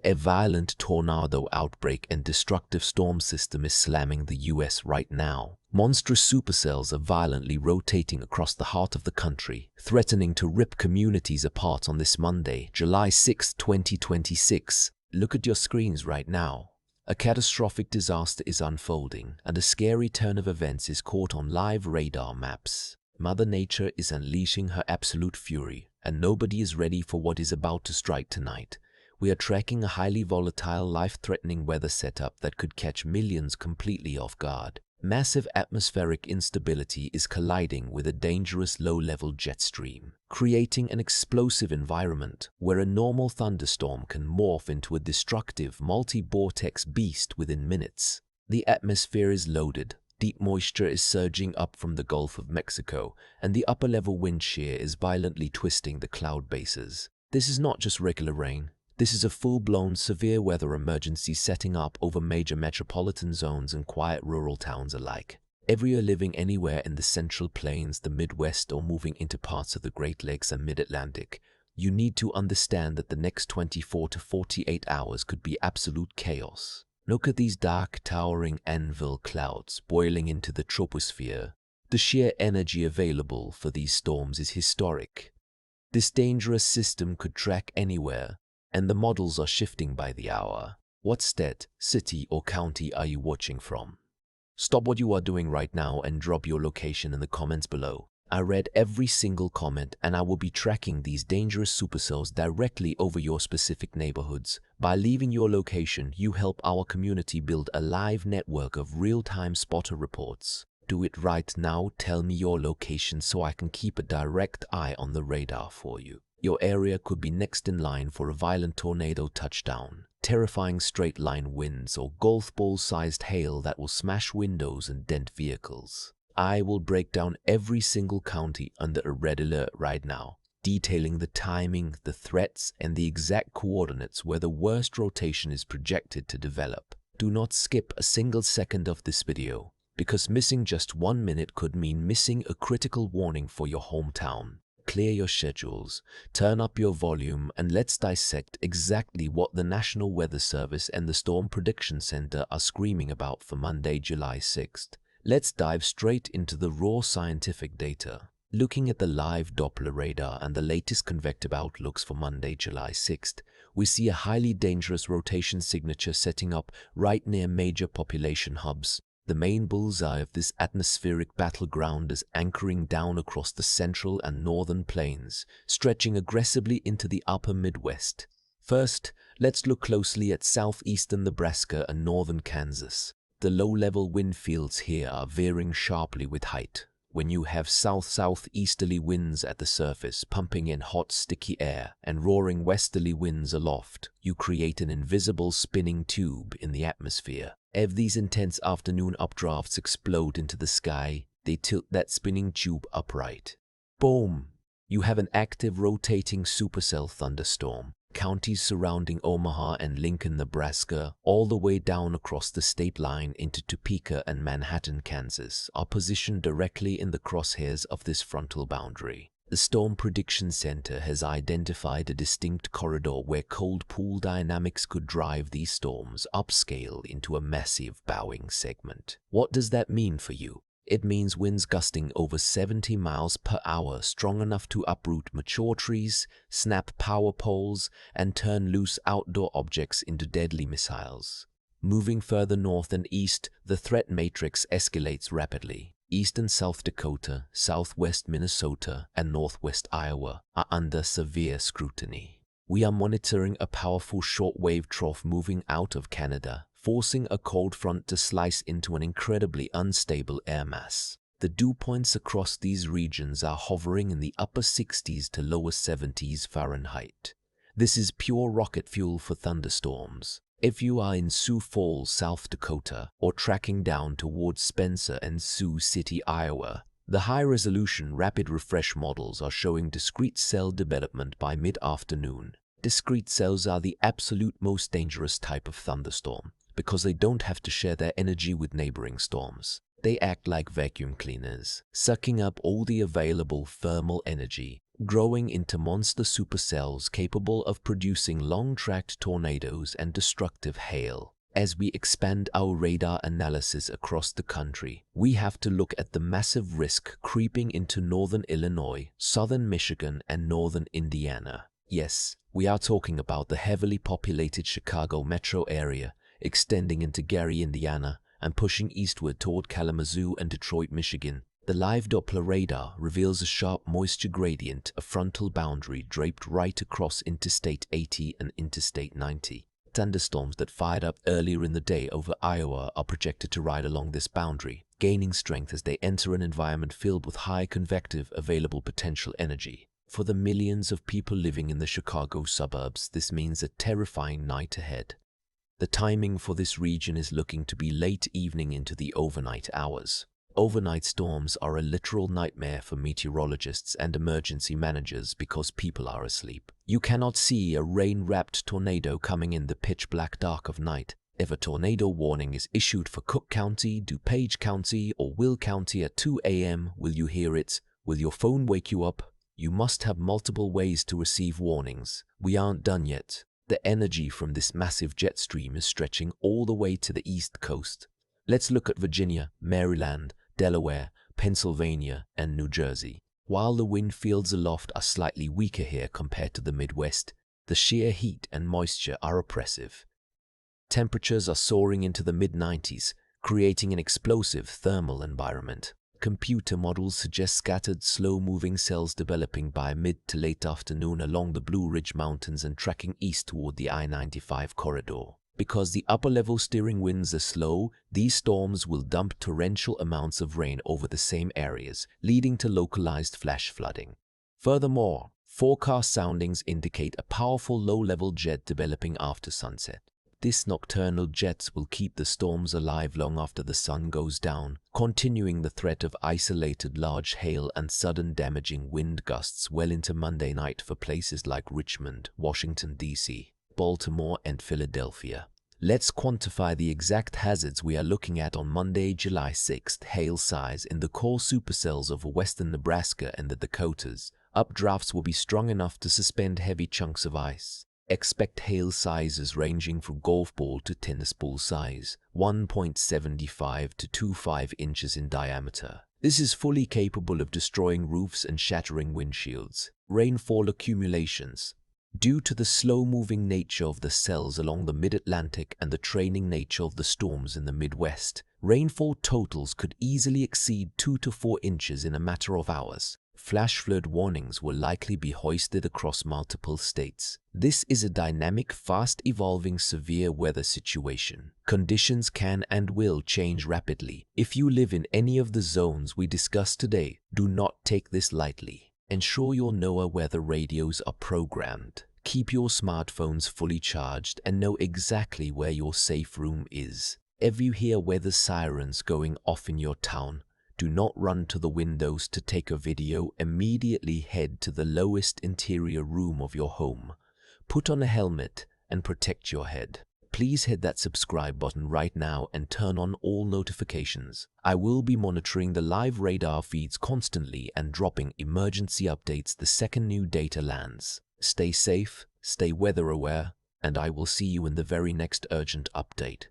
A violent tornado outbreak and destructive storm system is slamming the US right now. Monstrous supercells are violently rotating across the heart of the country, threatening to rip communities apart on this Monday, July 6, 2026. Look at your screens right now. A catastrophic disaster is unfolding, and a scary turn of events is caught on live radar maps. Mother Nature is unleashing her absolute fury, and nobody is ready for what is about to strike tonight. We are tracking a highly volatile, life-threatening weather setup that could catch millions completely off guard. Massive atmospheric instability is colliding with a dangerous low-level jet stream, creating an explosive environment where a normal thunderstorm can morph into a destructive multi-vortex beast within minutes. The atmosphere is loaded. Deep moisture is surging up from the Gulf of Mexico, and the upper-level wind shear is violently twisting the cloud bases. This is not just regular rain. This is a full-blown severe weather emergency setting up over major metropolitan zones and quiet rural towns alike. If you're living anywhere in the Central Plains, the Midwest, or moving into parts of the Great Lakes and Mid-Atlantic, you need to understand that the next 24 to 48 hours could be absolute chaos. Look at these dark, towering anvil clouds boiling into the troposphere. The sheer energy available for these storms is historic. This dangerous system could track anywhere, and the models are shifting by the hour. What state, city, or county are you watching from? Stop what you are doing right now and drop your location in the comments below. I read every single comment, and I will be tracking these dangerous supercells directly over your specific neighborhoods. By leaving your location, you help our community build a live network of real-time spotter reports. Do it right now. Tell me your location so I can keep a direct eye on the radar for you. Your area could be next in line for a violent tornado touchdown, terrifying straight-line winds, or golf ball-sized hail that will smash windows and dent vehicles. I will break down every single county under a red alert right now, detailing the timing, the threats, and the exact coordinates where the worst rotation is projected to develop. Do not skip a single second of this video, because missing just 1 minute could mean missing a critical warning for your hometown. Clear your schedules, turn up your volume, and let's dissect exactly what the National Weather Service and the Storm Prediction Center are screaming about for Monday, July 6th. Let's dive straight into the raw scientific data. Looking at the live Doppler radar and the latest convective outlooks for Monday, July 6th, we see a highly dangerous rotation signature setting up right near major population hubs. The main bullseye of this atmospheric battleground is anchoring down across the central and northern plains, stretching aggressively into the upper Midwest. First, let's look closely at southeastern Nebraska and northern Kansas. The low-level wind fields here are veering sharply with height. When you have south-southeasterly winds at the surface pumping in hot, sticky air and roaring westerly winds aloft, you create an invisible spinning tube in the atmosphere. As these intense afternoon updrafts explode into the sky, they tilt that spinning tube upright. Boom! You have an active rotating supercell thunderstorm. Counties surrounding Omaha and Lincoln, Nebraska, all the way down across the state line into Topeka and Manhattan, Kansas, are positioned directly in the crosshairs of this frontal boundary. The Storm Prediction Center has identified a distinct corridor where cold pool dynamics could drive these storms upscale into a massive bowing segment. What does that mean for you? It means winds gusting over 70 miles per hour, strong enough to uproot mature trees, snap power poles, and turn loose outdoor objects into deadly missiles. Moving further north and east, the threat matrix escalates rapidly. East and South Dakota, southwest Minnesota, and northwest Iowa are under severe scrutiny. We are monitoring a powerful shortwave trough moving out of Canada, forcing a cold front to slice into an incredibly unstable air mass. The dew points across these regions are hovering in the upper 60s to lower 70s Fahrenheit. This is pure rocket fuel for thunderstorms. If you are in Sioux Falls, South Dakota, or tracking down towards Spencer and Sioux City, Iowa, the high-resolution rapid refresh models are showing discrete cell development by mid-afternoon. Discrete cells are the absolute most dangerous type of thunderstorm because they don't have to share their energy with neighboring storms. They act like vacuum cleaners, sucking up all the available thermal energy growing into monster supercells capable of producing long-tracked tornadoes and destructive hail. As we expand our radar analysis across the country, we have to look at the massive risk creeping into northern Illinois, southern Michigan, and northern Indiana. Yes, we are talking about the heavily populated Chicago metro area, extending into Gary, Indiana, and pushing eastward toward Kalamazoo and Detroit, Michigan. The live Doppler radar reveals a sharp moisture gradient, a frontal boundary draped right across Interstate 80 and Interstate 90. Thunderstorms that fired up earlier in the day over Iowa are projected to ride along this boundary, gaining strength as they enter an environment filled with high convective available potential energy. For the millions of people living in the Chicago suburbs, this means a terrifying night ahead. The timing for this region is looking to be late evening into the overnight hours. Overnight storms are a literal nightmare for meteorologists and emergency managers because people are asleep. You cannot see a rain-wrapped tornado coming in the pitch-black dark of night. If a tornado warning is issued for Cook County, DuPage County, or Will County at 2 a.m., will you hear it? Will your phone wake you up? You must have multiple ways to receive warnings. We aren't done yet. The energy from this massive jet stream is stretching all the way to the East Coast. Let's look at Virginia, Maryland, Delaware, Pennsylvania, and New Jersey. While the wind fields aloft are slightly weaker here compared to the Midwest, the sheer heat and moisture are oppressive. Temperatures are soaring into the mid-90s, creating an explosive thermal environment. Computer models suggest scattered, slow-moving cells developing by mid to late afternoon along the Blue Ridge Mountains and tracking east toward the I-95 corridor. Because the upper-level steering winds are slow, these storms will dump torrential amounts of rain over the same areas, leading to localized flash flooding. Furthermore, forecast soundings indicate a powerful low-level jet developing after sunset. This nocturnal jet will keep the storms alive long after the sun goes down, continuing the threat of isolated large hail and sudden damaging wind gusts well into Monday night for places like Richmond, Washington, D.C., Baltimore, and Philadelphia. Let's quantify the exact hazards we are looking at on Monday, July 6th. Hail size in the core supercells of western Nebraska and the Dakotas. Updrafts will be strong enough to suspend heavy chunks of ice. Expect hail sizes ranging from golf ball to tennis ball size, 1.75 to 25 inches in diameter. This is fully capable of destroying roofs and shattering windshields. Rainfall accumulations. Due to the slow-moving nature of the cells along the mid-Atlantic and the trailing nature of the storms in the Midwest, rainfall totals could easily exceed 2 to 4 inches in a matter of hours. Flash flood warnings will likely be hoisted across multiple states. This is a dynamic, fast-evolving severe weather situation. Conditions can and will change rapidly. If you live in any of the zones we discussed today, do not take this lightly. Ensure your NOAA weather radios are programmed. Keep your smartphones fully charged and know exactly where your safe room is. If you hear weather sirens going off in your town, do not run to the windows to take a video. Immediately head to the lowest interior room of your home. Put on a helmet and protect your head. Please hit that subscribe button right now and turn on all notifications. I will be monitoring the live radar feeds constantly and dropping emergency updates the second new data lands. Stay safe, stay weather aware, and I will see you in the very next urgent update.